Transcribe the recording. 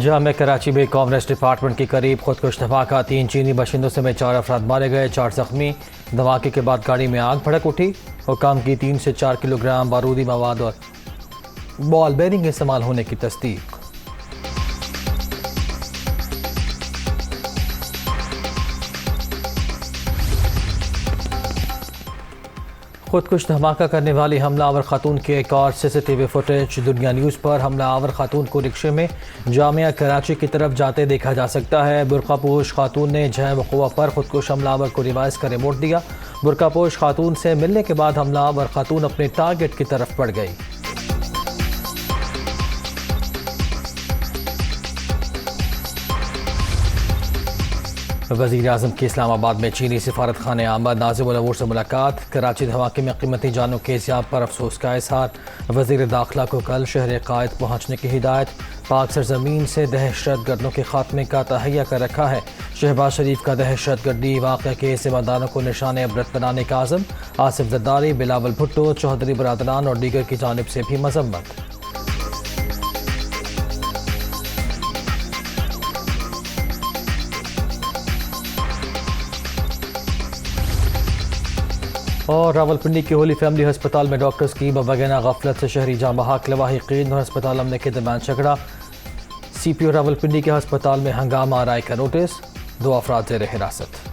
जामिया कराची में commerce department के करीब खुदकुश धमाका, 3 चीनी बाशिंदों समेत 4 अफराद मारे गए, 4 जख्मी। धमाके के बाद गाड़ी में आग भड़क उठी। हुकाम की 3 से 4 किलोग्राम बारूदी मवाद और बॉल बेरिंग इस्तेमाल होने की तस्दीक। खुदकुश धमाका करने वाली हमलावर खातून की एक और सीसीटीवी फुटेज दुनिया न्यूज़ पर। हमलावर खातून को रिक्शे में जामिया कराची की तरफ जाते देखा जा सकता है। बुरकापोश खातून ने जय वक़ुआ पर खुदकुश हमलावर को रिवाइज कर रिमोट दिया। बुरकापोश खातून से मिलने के बाद हमलावर खातून अपने टारगेट की तरफ बढ़ गई। वज़ीर आज़म की इस्लामाबाद में चीनी सिफारत खाने आमद, नाज़िम उल अबूर से मुलाकात। कराची धमाके में कीमती जानों के सियाब पर अफसोस का इजहार। वज़ीर दाखिला को कल शहर कायद पहुँचने की हिदायत। पाक सरजमीन से दहशत गर्दों के खात्मे का तहैया कर रखा है। शहबाज शरीफ का दहशत गर्दी वाक़े के ज़िम्मेदारों को निशान इबरत बनाने का आज़म। आसिफ जरदारी, बिलावल भुट्टो, चौधरी बरादरान और दीगर की जानिब से भी मजम्मत। और रावलपिंडी के होली फैमिली अस्पताल में डॉक्टर्स की बगैना गफलत से शहरी जाम बहाक, लवाहिकीन और अस्पताल अमले के दरमियान झगड़ा। CPO रावलपिंडी के अस्पताल में हंगामा, राय का नोटिस, 2 अफराद ज़ेर हिरासत।